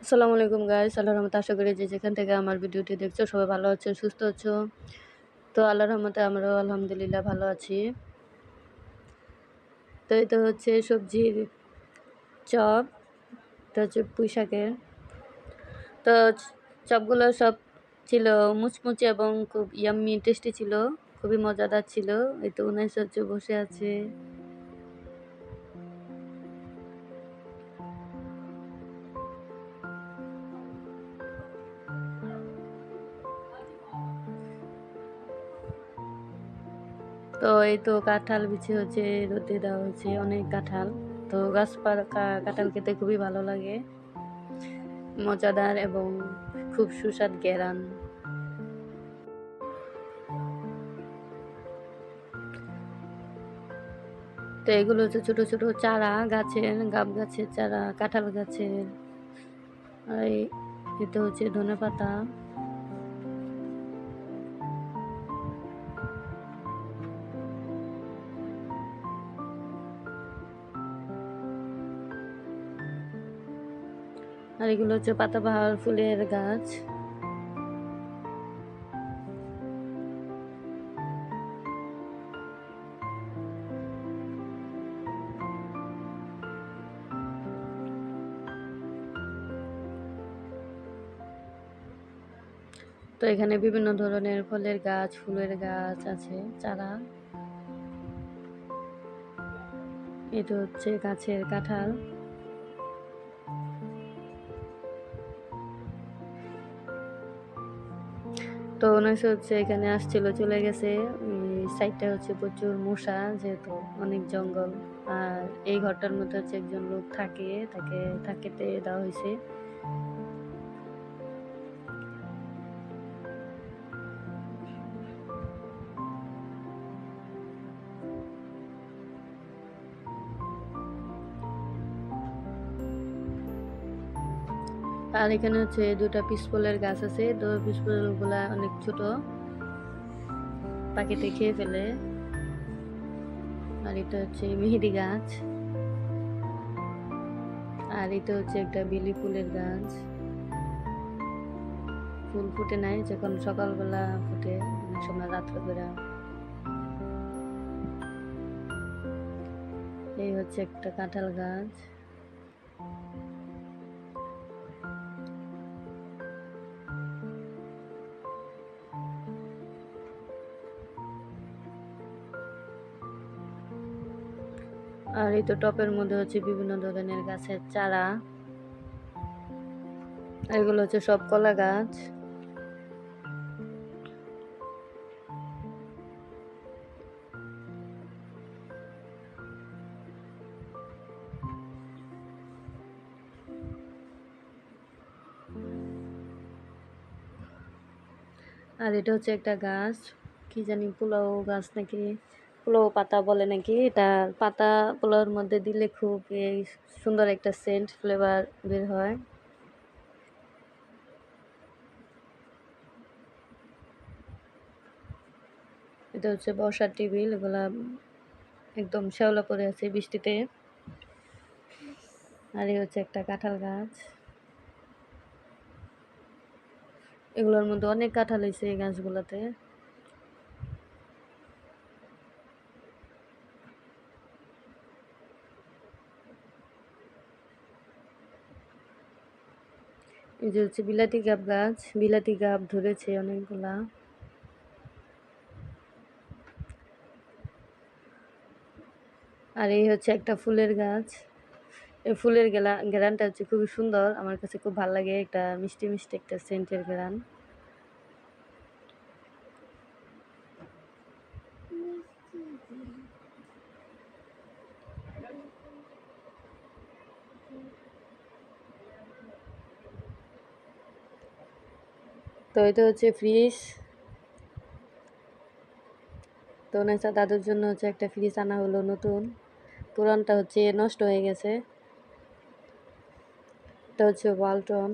আসসালামু আলাইকুম গাইস, আল্লাহর রহমতে আশা করি যে যেখান থেকে আমার ভিডিওটি দেখছো সবাই ভালো আছো, সুস্থ আছো। তো আল্লাহর রহমতে আমরাও আলহামদুলিল্লাহ ভালো আছি। তো এটা হচ্ছে সবজির চপ, এটা হচ্ছে পুঁই শাকের। তো চপগুলো সব ছিল মুচমুচে এবং খুব ইয়াম্মি টেস্টি ছিল, খুবই মজাদার ছিল। এই তো উনাইস হচ্ছে বসে আছে। তো এই তো কাঁঠাল বিছে হচ্ছে রোদে দেওয়া হয়েছে, অনেক কাঁঠাল। তো গাছপালা কাঁঠাল খেতে খুবই ভালো লাগে, মজাদার এবং খুব সুস্বাদ ঘ্রাণ। তো এগুলো হচ্ছে ছোট ছোট চারা গাছের, গাব গাছের চারা, কাঁঠাল গাছের। আর এটা হচ্ছে ধনেপাতা। আর এগুলো হচ্ছে পাতাবাহার ফুলের গাছ। তো এখানে বিভিন্ন ধরনের ফলের গাছ, ফুলের গাছ আছে, চারা। এটা হচ্ছে গাছের কাঁঠাল। তো ওনার হচ্ছে এখানে আসছিল, চলে গেছে। সাইডটা হচ্ছে প্রচুর মশা, যেহেতু অনেক জঙ্গল। আর এই ঘরটার মধ্যে হচ্ছে একজন লোক থাকে, তাকে থাকিতে দেওয়া হয়েছে। আর এখানে হচ্ছে দুটা পিসফলের গাছ আছে। তো পিসফল গুলা অনেক ছোট, পাখিতে খেয়ে ফেলে। আর এটা হচ্ছে মেহেদি গাছ। আর এটা হচ্ছে একটা বেলি ফুলের গাছ। ফুল ফুটে নাই, যখন সকালবেলা ফুটে, অনেক সময় রাত্রেবেলা। এই হচ্ছে একটা কাঁঠাল গাছ। আর এই তো টপের মধ্যে হচ্ছে বিভিন্ন ধরনের গাছের চারা। এগুলো হচ্ছে সব কলা গাছ। আর এটা হচ্ছে একটা গাছ, কি জানি পোলাও গাছ নাকি, পোলাও পাতা বলে নাকি। এটা পাতা পোলাওর মধ্যে দিলে খুব সুন্দর একটা সেন্ট ফ্লেভার বের হয়। এটা হচ্ছে বসার টেবিল, এগুলা একদম শ্যাওলা পড়ে আছে বৃষ্টিতে। আর এই হচ্ছে একটা কাঁঠাল গাছ। এগুলোর মধ্যে অনেক কাঁঠাল হয়েছে এই গাছগুলোতে। এই যে হচ্ছে বিলাতি গাব গাছ, বিলাতি গাব ধরেছে অনেকগুলা। আর এই হচ্ছে একটা ফুলের গাছ। এই ফুলের ঘ্রাণটা হচ্ছে খুবই সুন্দর, আমার কাছে খুব ভালো লাগে, একটা মিষ্টি মিষ্টি একটা সেন্টের ঘ্রাণ। তো এটা হচ্ছে ফ্রিজ। তো নেশা দাদুর জন্য হচ্ছে একটা ফ্রিজ আনা হলো নতুন, পুরানটা হচ্ছে নষ্ট হয়ে গেছে। এটা হচ্ছে ওয়ালটন।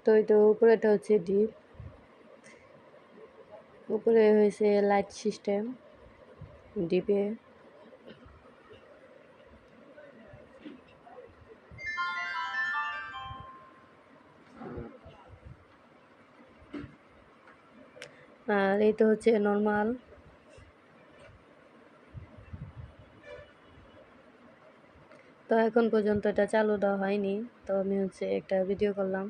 তো এটা উপরেটা হচ্ছে ডিপ। উপরে হয়েছে লাইট সিস্টেম ডিপে। আর এই তো হচ্ছে নর্মাল। তো এখন পর্যন্ত এটা চালু দেওয়া হয়নি, তো আমি হচ্ছে একটা ভিডিও করলাম।